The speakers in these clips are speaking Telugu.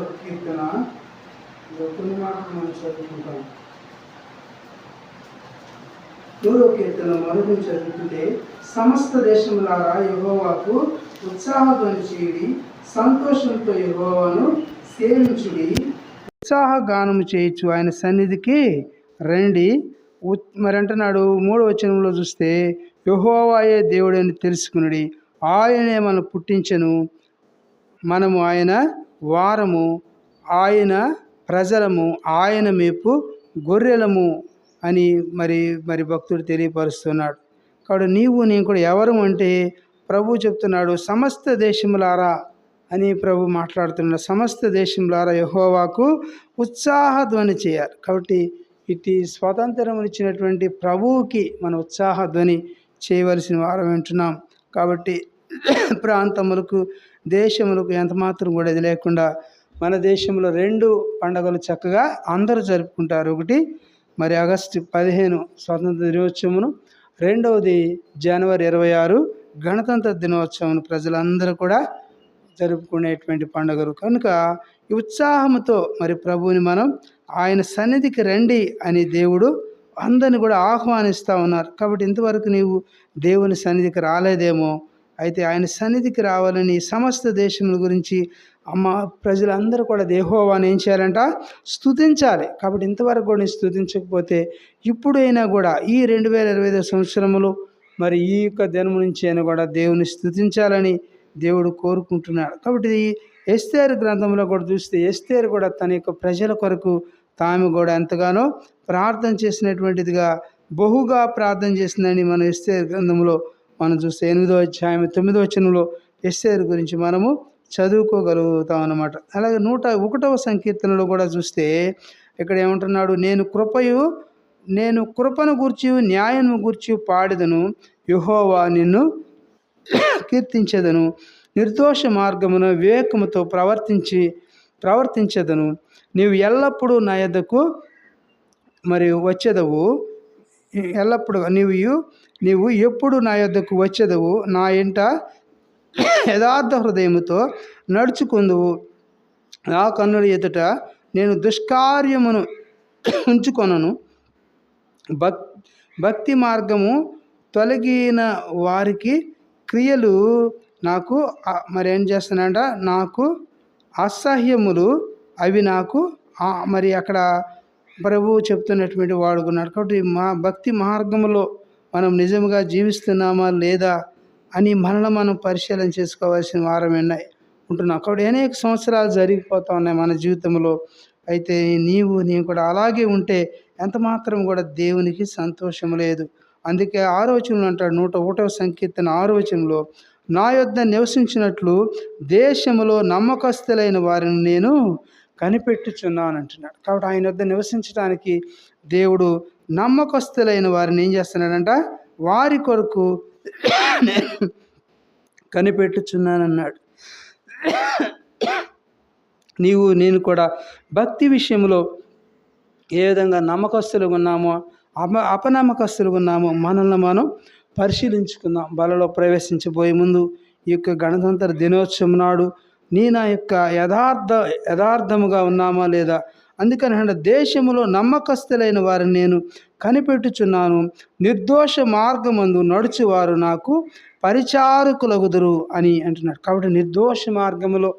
ఒక కీర్తన, కొన్ని మాటలు మనం చదువుకుంటాం. 3వ కీర్తన మొదటి చదువుకుంటే, సమస్త దేశములారా యెహోవాకు ఉత్సాహధ్వని చేయుడి, సంతోషంతో యెహోవాను సేవించుడి, ఉత్సాహగానము చేయొచ్చు ఆయన సన్నిధికి రండి. మరి అంటున్నాడు 3వ వచనంలో చూస్తే, యెహోవాయే దేవుడని తెలుసుకునుడి, ఆయనే మనం పుట్టించెను, మనము ఆయన వారము, ఆయన ప్రజలము, ఆయన మేపు గొర్రెలము అని మరి భక్తుడు తెలియపరుస్తున్నాడు. కాబట్టి నేను కూడా ఎవరు అంటే ప్రభు చెప్తున్నాడు, సమస్త దేశములారా అని ప్రభు మాట్లాడుతున్నాడు. సమస్త దేశములారా యెహోవాకు ఉత్సాహధ్వని చేయాలి. కాబట్టి ఇటు స్వాతంత్రం ఇచ్చినటువంటి ప్రభువుకి మన ఉత్సాహధ్వని చేయవలసిన వారం వింటున్నాం. కాబట్టి ప్రాంతములకు, దేశములకు ఎంతమాత్రం కూడా ఇది లేకుండా మన దేశంలో 2 పండుగలు చక్కగా అందరూ జరుపుకుంటారు. ఒకటి మరి ఆగస్టు 15 స్వాతంత్ర దినోత్సవమును, రెండవది జనవరి 26 గణతంత్ర దినోత్సవం ప్రజలందరూ కూడా జరుపుకునేటువంటి పండుగలు. కనుక ఈ ఉత్సాహంతో మరి ప్రభువుని మనం ఆయన సన్నిధికి రండి అని దేవుడు అందరిని కూడా ఆహ్వానిస్తూ ఉన్నారు. కాబట్టి ఇంతవరకు నీవు దేవుని సన్నిధికి రాలేదేమో, అయితే ఆయన సన్నిధికి రావాలని సమస్త దేశముల గురించి ప్రజలందరూ కూడా యెహోవాను ఏం చేయాలంట? స్తుతించాలి. కాబట్టి ఇంతవరకు కూడా స్తుతించకపోతే ఇప్పుడైనా కూడా ఈ 2025 సంవత్సరములు మరి ఈ యొక్క దినం నుంచి అయినా కూడా దేవుని స్తుతించాలని దేవుడు కోరుకుంటున్నాడు. కాబట్టి ఎస్తేరు గ్రంథంలో కూడా చూస్తే, ఎస్తేరు కూడా తన యొక్క ప్రజల కొరకు తాము కూడా ఎంతగానో ప్రార్థన చేసినటువంటిదిగా, బహుగా ప్రార్థన చేసిందని మనం ఎస్తేరు గ్రంథంలో మనం చూస్తే 8వ అధ్యాయం 9వ వచనంలో ఎస్తేరు గురించి మనము చదువుకోగలుగుతాం అన్నమాట. అలాగే 101వ సంకీర్తనలో కూడా చూస్తే ఇక్కడ ఏమంటున్నాడు, నేను కృపను గూర్చి న్యాయము గూర్చి పాడెదను, యెహోవా నిన్ను కీర్తించెదను, నిర్దోష మార్గమున వివేకముతో ప్రవర్తించెదను, నీవు ఎల్లప్పుడూ నా యొద్దకు మరి వచ్చేదవు, ఎల్లప్పుడు నీవు ఎప్పుడు నా యొద్దకు వచ్చేదవు, నా ఇంట యథార్థ హృదయముతో నడుచుకుందువు, నా కన్నుల ఎదుట నేను దుష్కార్యమును ఉంచుకొనను, భక్తి మార్గము తొలగిన వారికి క్రియలు నాకు మరి ఏం చేస్తానంట, నాకు అసహ్యములు, అవి నాకు మరి అక్కడ ప్రభువు చెప్తున్నటువంటి వాడుకున్నాడు. కాబట్టి భక్తి మార్గంలో మనం నిజంగా జీవిస్తున్నామా లేదా అని మనం పరిశీలన చేసుకోవాల్సిన వారం ఉంటున్నాం. కాబట్టి అనేక సంవత్సరాలు జరిగిపోతూ ఉన్నాయి మన జీవితంలో. అయితే నేను కూడా అలాగే ఉంటే ఎంత మాత్రం కూడా దేవునికి సంతోషం లేదు. అందుకే 6వ వచనంలో అంటాడు, 101వ సంకీర్తన 6వ వచనంలో, నా యొద్ద నివసించినట్లు దేశములో నమ్మకస్తులైన వారిని నేను కనిపెట్టుచున్నాను అంటున్నాడు. కాబట్టి ఆయన వద్ద నివసించడానికి దేవుడు నమ్మకస్తులైన వారిని ఏం చేస్తున్నాడంట? వారి కొరకు నేను కనిపెట్టుచున్నానన్నాడు. నేను కూడా భక్తి విషయంలో ఏ విధంగా నమ్మకస్తులుగా ఉన్నామో అపనమ్మకస్తులుగా ఉన్నామో మనల్ని మనం పరిశీలించుకుందాం. బలలో ప్రవేశించబోయే ముందు ఈ యొక్క గణతంత్ర దినోత్సవం నాడు నా యొక్క యథార్థముగా ఉన్నామా లేదా? అందుకని దేశములో నమ్మకస్తులైన వారిని నేను కనిపెట్టుచున్నాను, నిర్దోష మార్గమందు నడుచువారు నాకు పరిచారకులగుదురు అని అంటున్నాడు. కాబట్టి నిర్దోష మార్గములో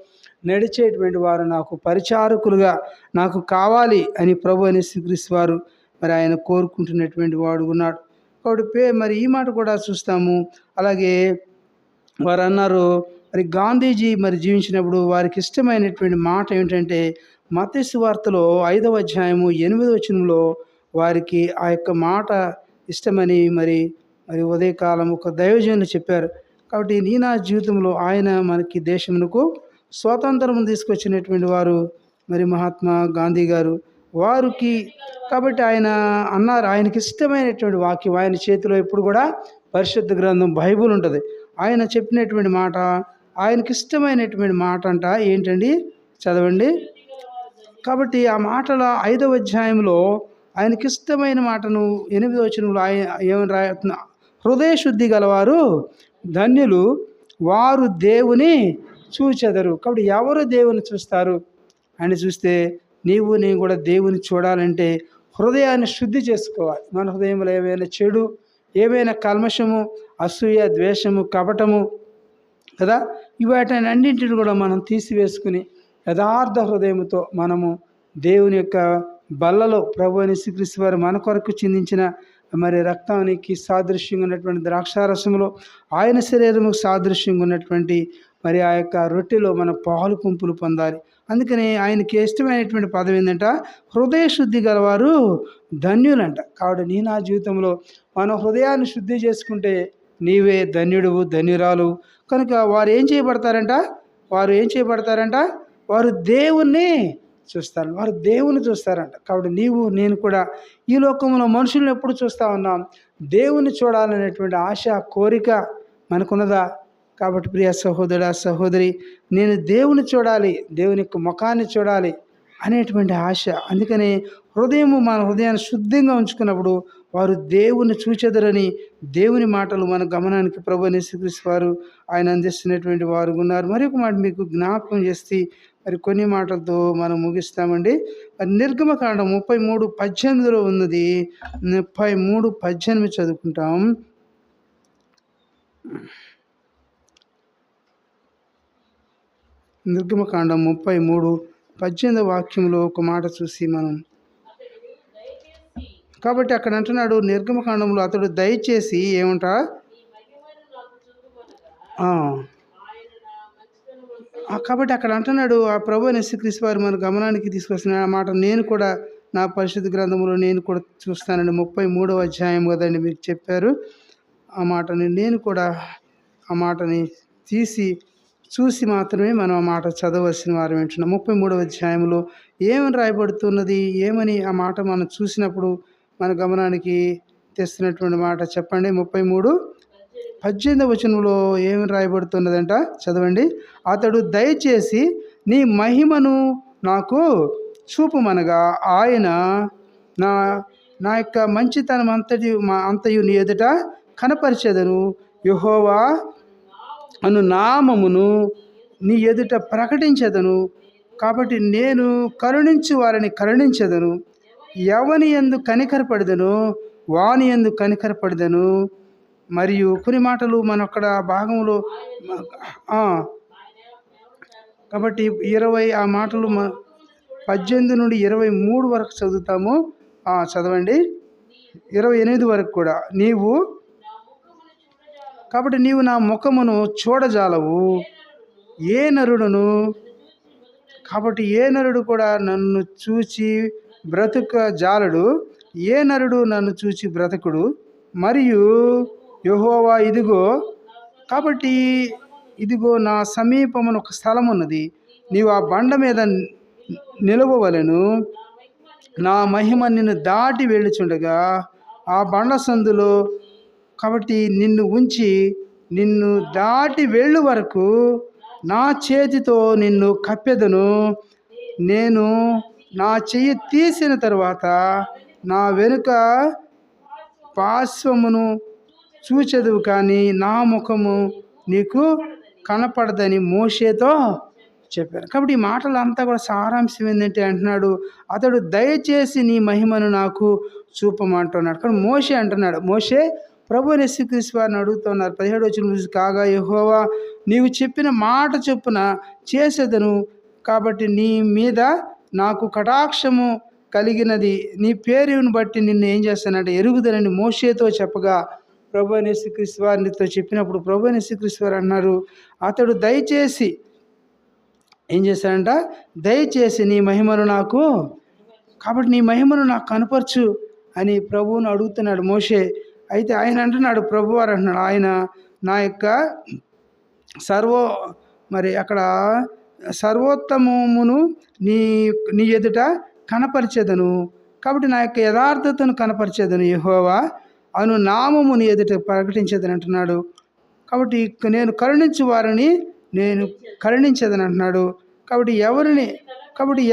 నడిచేటువంటి వారు నాకు పరిచారకులుగా నాకు కావాలి అని ప్రభు అని శ్రీక్రీస్తు వారు మరి ఆయన కోరుకుంటున్నటువంటి వాడు ఉన్నాడు. కాబట్టి మరి ఈ మాట కూడా చూస్తాము. అలాగే వారు అన్నారు, మరి గాంధీజీ మరి జీవించినప్పుడు వారికి ఇష్టమైనటువంటి మాట ఏమిటంటే, మత్తయి సువార్తలో 5వ అధ్యాయము 8వ వచనంలో వారికి ఆ యొక్క మాట ఇష్టమని మరి ఉదయకాలం ఒక దైవజనులు చెప్పారు. కాబట్టి నా జీవితంలో ఆయన మనకి దేశమునకు స్వాతంత్రం తీసుకొచ్చినటువంటి వారు మరి మహాత్మా గాంధీ గారు వారికి. కాబట్టి ఆయన అన్నారు, ఆయనకి ఇష్టమైనటువంటి వాక్యం, ఆయన చేతిలో ఎప్పుడు కూడా పరిశుద్ధ గ్రంథం బైబుల్ ఉంటుంది. ఆయన చెప్పినటువంటి మాట, ఆయనకి ఇష్టమైనటువంటి మాట అంట ఏంటండి? చదవండి. కాబట్టి ఆ మాటల 5వ అధ్యాయంలో ఆయనకి ఇష్టమైన మాటను 8వ వచనంలో ఏమని రాస్తున్నా, హృదయ శుద్ధి గలవారు ధన్యులు, వారు దేవుని చూచెదరు. కాబట్టి ఎవరు దేవుని చూస్తారు? అని చూస్తే నీవు నేను కూడా దేవుని చూడాలంటే హృదయాన్ని శుద్ధి చేసుకోవాలి. మన హృదయంలో ఏమైనా చెడు, ఏమైనా కల్మషము, అసూయ, ద్వేషము, కపటము కదా, వాటిని అన్నింటిని కూడా మనం తీసివేసుకుని యథార్థ హృదయంతో మనము దేవుని యొక్క బల్లలో ప్రభు అయిన యేసుక్రీస్తు వారు మన కొరకు చిందించిన మరి రక్తానికి సాదృశ్యంగా ఉన్నటువంటి ద్రాక్షారసములో ఆయన శరీరముకు సాదృశ్యంగా ఉన్నటువంటి మరి ఆ యొక్క రొట్టెలో మన పాలు పంపులు పొందాలి. అందుకని ఆయనకి ఇష్టమైనటువంటి పదం ఏంటంట, హృదయ శుద్ధి గలవారు ధన్యులంట. కాబట్టి నా జీవితంలో మన హృదయాన్ని శుద్ధి చేసుకుంటే నీవే ధన్యుడువు, ధన్యురాలు. కనుక వారు ఏం చేయబడతారంట, వారు దేవుణ్ణి చూస్తారు, వారు దేవుని చూస్తారంట. కాబట్టి నీవు నేను కూడా ఈ లోకంలో మనుషులను ఎప్పుడు చూస్తూ ఉన్నాం, దేవుని చూడాలనేటువంటి ఆశ, కోరిక మనకున్నదా? కాబట్టి ప్రియ సహోదరుడా, సహోదరి, నేను దేవుని చూడాలి, దేవుని యొక్క ముఖాన్ని చూడాలి అనేటువంటి ఆశ. అందుకని మన హృదయాన్ని శుద్ధంగా ఉంచుకున్నప్పుడు వారు దేవుని చూచెదరని దేవుని మాటలు మన గమనానికి ప్రభు యేసుక్రీస్తు వారు ఆయన అందిస్తున్నటువంటి వారు ఉన్నారు. మరి ఒక మాట మీకు జ్ఞాపకం చేసి మరి కొన్ని మాటలతో మనం ముగిస్తామండి. మరి నిర్గమకాండం 33:18 ఉన్నది. 33:18 చదువుకుంటాం. నిర్గమకాండం 33:18 వాక్యంలో ఒక మాట చూసి మనం, కాబట్టి అక్కడ అంటున్నాడు నిర్గమకాండంలో, అతడు దయచేసి ఏమంట, కాబట్టి అక్కడ అంటున్నాడు ఆ ప్రభు యేసుక్రీస్తు వారు మన గమనానికి తీసుకొస్తున్న ఆ మాట నేను కూడా నా పరిశుద్ధ గ్రంథంలో నేను కూడా చూస్తానండి. 33వ అధ్యాయం కదండి మీకు చెప్పారు. ఆ మాటని నేను కూడా ఆ మాటని చూసి మాత్రమే మనం ఆ మాట చదవలసిన వారు వింటున్నాం. 33వ అధ్యాయంలో ఏమని రాయబడుతున్నది, ఏమని ఆ మాట మనం చూసినప్పుడు మన గమనానికి తెస్తున్నటువంటి మాట చెప్పండి. 33:18 వచనంలో ఏమి రాయబడుతున్నదంట, చదవండి. అతడు దయచేసి నీ మహిమను నాకు చూపుమనగా ఆయన నా యొక్క మంచితనం అంతయు నీ ఎదుట కనపరిచెదను. యెహోవా అను నామమును నీ ఎదుట ప్రకటించెదను. కాబట్టి నేను కరుణించు వారిని కరుణించెదను, ఎవని యందు కనికరపడదను వాని యందు కనికరపడదను. మరియు కొన్ని మాటలు మన అక్కడ భాగంలో కాబట్టి 20 ఆ మాటలు 18 నుండి 23 వరకు చదువుతాము. చదవండి. 28 వరకు కూడా. కాబట్టి నీవు నా ముఖమును చూడజాలవు, ఏ నరుడును, కాబట్టి ఏ నరుడు కూడా నన్ను చూచి బ్రతుక జాలడు, ఏ నరుడు నన్ను చూచి బ్రతకుడు. మరియు యెహోవా కాబట్టి ఇదిగో నా సమీపమున ఒక స్థలం ఉన్నది, నీవు ఆ బండ మీద నిలవవలెను. నా మహిమ నిన్ను దాటి వెళ్ళుచుండగా ఆ బండ సందులో, కాబట్టి నిన్ను ఉంచి నిన్ను దాటి వెళ్ళు వరకు నా చేతితో నిన్ను కప్పెదను. నేను నా చెయ్యి తీసిన తరువాత నా వెనుక పార్శ్వమును చూచెదవు, కానీ నా ముఖము నీకు కనపడదని మోషేతో చెప్పారు. కాబట్టి ఈ మాటలంతా కూడా సారాంశం ఏంటంటే అంటున్నాడు, అతడు దయచేసి నీ మహిమను నాకు చూపమంటున్నాడు. కానీ మోషే అంటున్నాడు, మోషే ప్రభు యేసుక్రీస్తు వారిని అడుగుతున్నారు. 17వ వచనం కాగా యెహోవా నీవు చెప్పిన మాట చొప్పున చేసేదను, కాబట్టి నీ మీద నాకు కటాక్షము కలిగినది, నీ పేరును బట్టి నిన్ను ఏం చేస్తానంటే ఎరుగుదనని మోషేతో చెప్పగా ప్రభు యేసుక్రీస్తు వారితో చెప్పినప్పుడు ప్రభు యేసుక్రీస్తు వారు అన్నారు, అతడు దయచేసి ఏం చేశాడంట, దయచేసి నీ మహిమను నాకు, కాబట్టి నీ మహిమను నాకు కనపరచు అని ప్రభువును అడుగుతున్నాడు మోషే. అయితే ఆయన అంటున్నాడు, ప్రభువారు అంటున్నాడు, ఆయన నా యొక్క అక్కడ సర్వోత్తమమును నీ ఎదుట కనపరిచేదను, కాబట్టి నా యొక్క యథార్థతను కనపరిచేదను, యెహోవా అను నామము నీ ఎదుట ప్రకటించేదని అంటున్నాడు. కాబట్టి నేను కరుణించు వారిని నేను కరుణించేదని అంటున్నాడు. కాబట్టి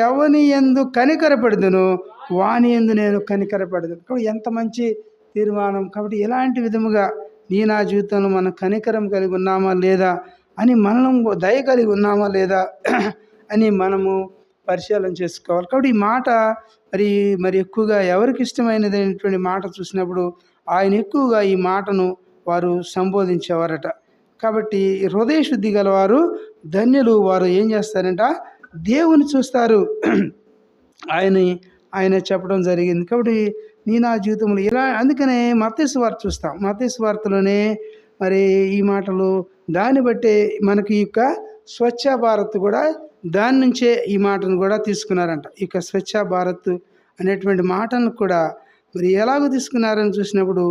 ఎవని యందు కనికరపడదును వాని యందు నేను కనికరపడదును. కాబట్టి ఎంత మంచి తీర్మానం. కాబట్టి ఎలాంటి విధముగా నా జీవితంలో మనం కనికరం కలిగి ఉన్నామా లేదా అని, మనం దయ కలిగి ఉన్నామా లేదా అని మనము పరిశీలన చేసుకోవాలి. కాబట్టి ఈ మాట మరి మరి ఎక్కువగా ఎవరికి ఇష్టమైనదైనటువంటి మాట చూసినప్పుడు ఆయన ఎక్కువగా ఈ మాటను వారు సంబోధించేవారట. కాబట్టి హృదయ శుద్ధి గలవారు ధన్యులు. వారు ఏం చేస్తారంట, దేవుని చూస్తారు. ఆయన ఆయన చెప్పడం జరిగింది. కాబట్టి నా జీవితంలో ఇలా అందుకనే మత్తయి సువార్త చూస్తాం. మత్తయి సువార్తలోనే మరి ఈ మాటలు దాన్ని బట్టే మనకి ఈ యొక్క స్వచ్ఛ భారత్ కూడా దాని నుంచే ఈ మాటను కూడా తీసుకున్నారంట. ఇక స్వచ్ఛ భారత్ అనేటువంటి మాటలను కూడా మరి ఎలాగో తీసుకున్నారని చూసినప్పుడు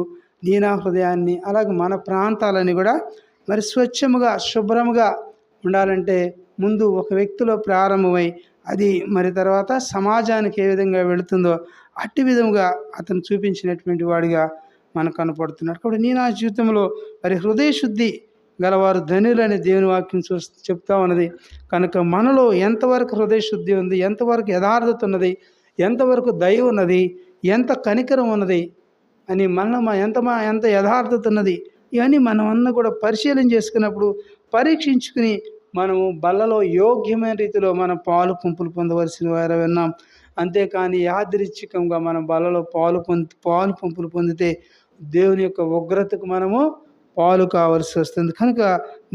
నా హృదయాన్ని అలాగే మన ప్రాంతాలని కూడా మరి స్వచ్ఛముగా శుభ్రముగా ఉండాలంటే ముందు ఒక వ్యక్తిలో ప్రారంభమై అది మరి తర్వాత సమాజానికి ఏ విధంగా వెళుతుందో అట్టి విధముగా అతను చూపించినటువంటి వాడిగా మనకు కనపడుతున్నాడు. కాబట్టి నా జీవితంలో మరి హృదయ శుద్ధి గలవారు ధనులని దేవుని వాక్యం చెప్తా ఉన్నది. కనుక మనలో ఎంతవరకు హృదయ శుద్ధి ఉంది, ఎంతవరకు యథార్థత ఉన్నది, ఎంతవరకు దయ ఉన్నది, ఎంత కనికరం ఉన్నది అని ఎంత యథార్థత ఉన్నది, ఇవన్నీ మనం అన్న కూడా పరిశీలన చేసుకున్నప్పుడు పరీక్షించుకుని మనము బల్లలో యోగ్యమైన రీతిలో మనం పాలు పంపులు పొందవలసిన వారు విన్నాం. అంతేకాని యాదృచ్ఛికంగా మనం బల్లలో పాలు పంపులు పొందితే దేవుని యొక్క ఉగ్రతకు మనము పాలు కావాల్సి వస్తుంది. కనుక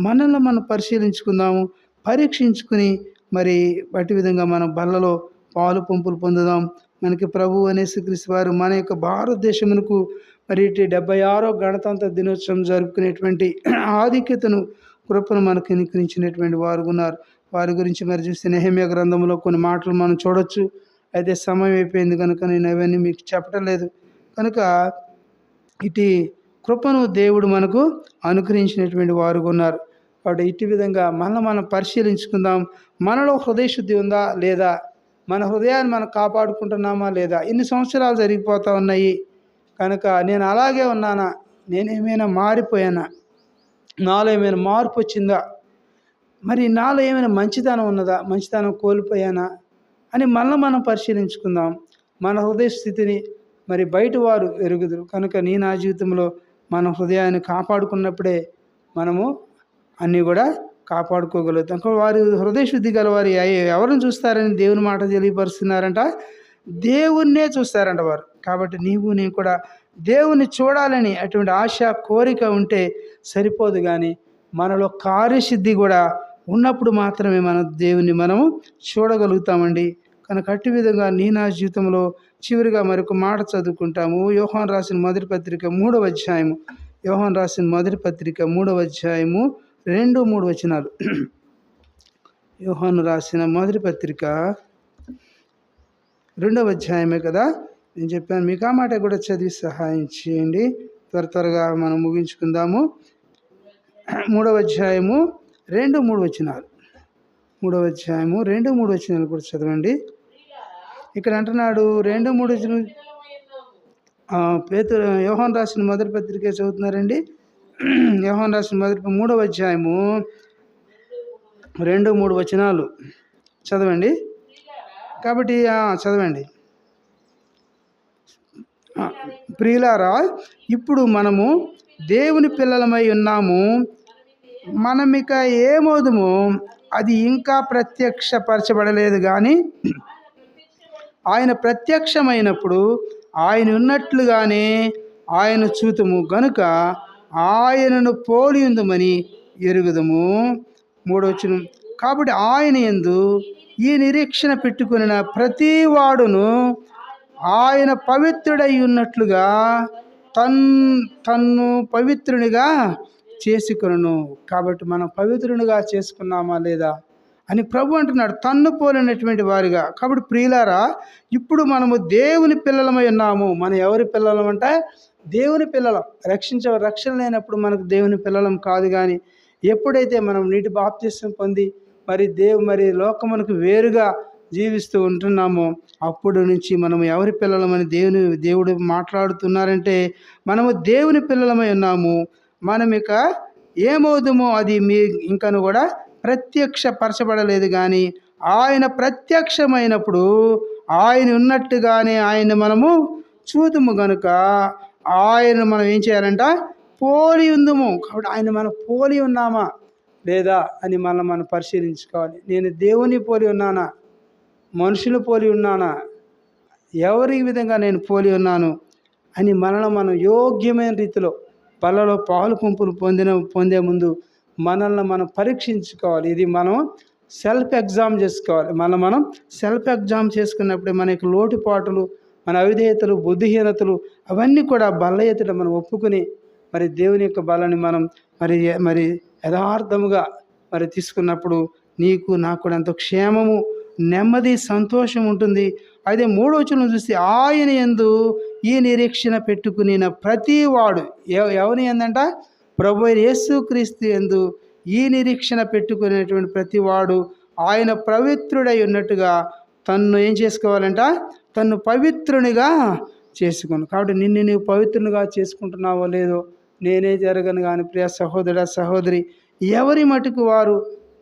మనల్ని మనం పరిశీలించుకుందాము, పరీక్షించుకుని మరి వాటి విధంగా మనం బల్లలో పాలు పంపులు పొందుదాం. మనకి ప్రభు యేసుక్రీస్తు వారు మన యొక్క భారతదేశమునకు మరి 76వ గణతంత్ర దినోత్సవం జరుపుకునేటువంటి ఆధిక్యతను కృపను మనకు అనుగ్రహించినటువంటి వారు ఉన్నారు. వారి గురించి మరి చూస్తే నెహెమ్యా గ్రంథంలో కొన్ని మాటలు మనం చూడొచ్చు. అయితే సమయం అయిపోయింది కనుక నేను అవన్నీ మీకు చెప్పటం లేదు. కనుక ఇటు కృపను దేవుడు మనకు అనుగ్రహించినటువంటి వారు ఉన్నారు. కాబట్టి ఇటు విధంగా మనం పరిశీలించుకుందాం. మనలో హృదయ శుద్ధి ఉందా లేదా, మన హృదయాన్ని మనం కాపాడుకుంటున్నామా లేదా, ఇన్ని సంవత్సరాలు జరిగిపోతూ ఉన్నాయి కనుక నేను అలాగే ఉన్నానా, నేనేమైనా మారిపోయానా, నాలో ఏమైనా మార్పు వచ్చిందా, మరి నాలో ఏమైనా మంచితనం ఉన్నదా, మంచితనం కోల్పోయానా అని మనం పరిశీలించుకుందాం. మన హృదయ స్థితిని మరి బయట వారు ఎరుగుదురు. కనుక నా జీవితంలో మన హృదయాన్ని కాపాడుకున్నప్పుడే మనము అన్నీ కూడా కాపాడుకోగలుగుతాం. వారి హృదయ శుద్ధి గల వారు ఎవరిని చూస్తారని దేవుని మాట తెలియపరుస్తున్నారంట, దేవుణ్ణే చూస్తారంట వారు. కాబట్టి నేను కూడా దేవుని చూడాలని అటువంటి ఆశ కోరిక ఉంటే సరిపోదు, కానీ మనలో కార్యసిద్ధి కూడా ఉన్నప్పుడు మాత్రమే మనం దేవుని మనము చూడగలుగుతామండి. కనుక అట్టి విధంగా నా జీవితంలో చివరిగా మరొక మాట చదువుకుంటాము. యోహాను రాసిన మొదటి పత్రిక 3వ అధ్యాయము. యోహాను రాసిన మొదటి పత్రిక 3వ అధ్యాయము 2-3 వచనాలు. యోహాను రాసిన మొదటి పత్రిక 2వ అధ్యాయమే కదా నేను చెప్పాను. మీకు ఆ మాట కూడా చదివి సహాయం చేయండి. త్వరగా మనం ముగించుకుందాము. 3వ అధ్యాయము 2-3 వచనాలు. 3వ అధ్యాయము 2-3 వచనాలు కూడా చదవండి. ఇక్కడ అంటున్నాడు 2-3 వచనాలు. యోహాను రాసిన మొదటి పత్రిక చదువుతున్నారండి. యోహాను రాసిన మొదటి 3వ అధ్యాయము 2-3 వచనాలు చదవండి. కాబట్టి చదవండి. ప్రియులారా, ఇప్పుడు మనము దేవుని పిల్లలమై ఉన్నాము, మనమిక ఏమోదుమో అది ఇంకా ప్రత్యక్షపరచబడలేదు, కానీ ఆయన ప్రత్యక్షమైనప్పుడు ఆయన ఉన్నట్లుగానే ఆయన చూతుము గనుక ఆయనను పోలి ఉందమని ఎరుగుదము. 3వ వచనం. కాబట్టి ఆయన యందు ఈ నిరీక్షణ పెట్టుకున్న ప్రతి వాడును ఆయన పవిత్రుడై ఉన్నట్లుగా తన్ను పవిత్రునిగా చేసుకొనును. కాబట్టి మనం పవిత్రునిగా చేసుకున్నామా లేదా అని ప్రభు అంటున్నాడు, తన్ను పోలినటువంటి వారిగా. కాబట్టి ప్రియులారా, ఇప్పుడు మనము దేవుని పిల్లలమై ఉన్నాము. మనం ఎవరి పిల్లలం అంటే దేవుని పిల్లలం. రక్షణ లేనప్పుడు మనకు దేవుని పిల్లలం కాదు. కానీ ఎప్పుడైతే మనం నీటి బాప్తిస్మం పొంది మరి లోకమునకు వేరుగా జీవిస్తూ ఉంటున్నామో అప్పుడు నుంచి మనం ఎవరి పిల్లలమని దేవుడు మాట్లాడుతున్నారంటే మనము దేవుని పిల్లలమై ఉన్నాము. మనం ఇక ఏమవుదుమో అది ఇంకను కూడా ప్రత్యక్షపరచబడలేదు, కానీ ఆయన ప్రత్యక్షమైనప్పుడు ఆయన ఉన్నట్టుగానే ఆయన మనము చూదుము గనుక ఆయన మనం ఏం చేయాలంట, పోలి ఉందుము. కాబట్టి ఆయన మనం పోలి ఉన్నామా లేదా అని మనం పరిశీలించుకోవాలి. నేను దేవుని పోలి ఉన్నానా, మనుషులు పోలి ఉన్నానా, ఎవరి విధంగా నేను పోలి ఉన్నాను అని మనల్ని మనం యోగ్యమైన రీతిలో బలలో పాలు పంపులు పొందే ముందు మనల్ని మనం పరీక్షించుకోవాలి. ఇది మనం సెల్ఫ్ ఎగ్జామ్ చేసుకోవాలి. మనం సెల్ఫ్ ఎగ్జామ్ చేసుకున్నప్పుడే మన యొక్క లోటుపాటులు, మన అవిధేయతలు, బుద్ధిహీనతలు అవన్నీ కూడా బల్ల ఎదుట మనం ఒప్పుకుని మరి దేవుని యొక్క బలని మనం మరి యథార్థముగా మరి తీసుకున్నప్పుడు నీకు నాకు కూడా ఎంతో క్షేమము, నెమ్మది, సంతోషం ఉంటుంది. అయితే 3వ వచనం చూస్తే ఆయన యందు ఈ నిరీక్షణ పెట్టుకుని ప్రతి వాడు ఎవరి యందంట? ప్రభు యేసుక్రీస్తు యందు ఈ నిరీక్షణ పెట్టుకునేటువంటి ప్రతి వాడు ఆయన పవిత్రుడై ఉన్నట్టుగా తన్ను ఏం చేసుకోవాలంట? తన్ను పవిత్రునిగా చేసుకును. కాబట్టి నిన్ను నీవు పవిత్రునిగా చేసుకుంటున్నావో లేదో నేనే జరగను కానీ ప్రియ సహోదర సహోదరి, ఎవరి మటుకు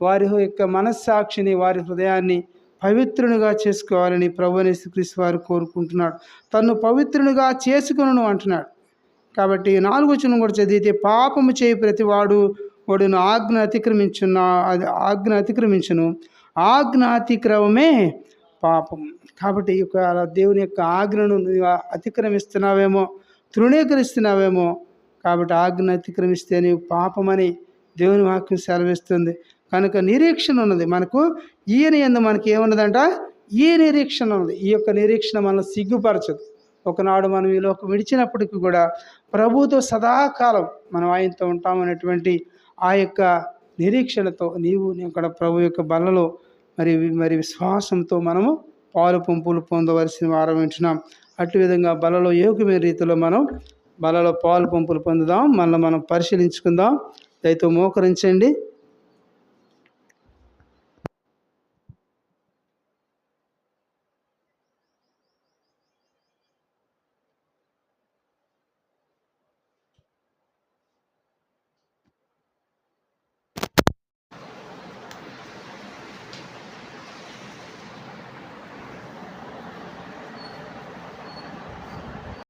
వారి యొక్క మనస్సాక్షిని, వారి హృదయాన్ని పవిత్రునిగా చేసుకోవాలని ప్రభువైన యేసుక్రీస్తు వారు కోరుకుంటున్నాడు. తన్ను పవిత్రునిగా చేసుకును అంటున్నాడు. కాబట్టి 4వ వచనం కూడా చదివితే పాపము చేయి ప్రతి వాడును ఆజ్ఞ అతిక్రమించును, ఆజ్ఞ అతిక్రమమే పాపం. కాబట్టి దేవుని యొక్క ఆజ్ఞను అతిక్రమిస్తున్నావేమో, తృణీకరిస్తున్నావేమో. కాబట్టి ఆజ్ఞ అతిక్రమిస్తే నీవు పాపమని దేవుని వాక్యం సెలవిస్తుంది. కనుక నిరీక్షణ ఉన్నది మనకు. ఈయన యందు మనకి ఏమున్నదంట? ఈ నిరీక్షణ ఉన్నది. ఈ యొక్క నిరీక్షణ మనల్ని సిగ్గుపరచదు. ఒకనాడు మనం ఈ లోకం విడిచినప్పటికీ కూడా ప్రభువుతో సదాకాలం మనం ఆయనతో ఉంటామనేటువంటి ఆ యొక్క నిరీక్షణతో నీవు ఇక్కడ ప్రభు యొక్క బలలో మరి విశ్వాసంతో మనము పాలు పంపులు పొందవలసిన వారం వింటున్నాం. అటు విధంగా బలలో యోగ్యమైన రీతిలో మనం బలలో పాలు పంపులు పొందుదాం. మనం పరిశీలించుకుందాం. దయతో మోకరించండి.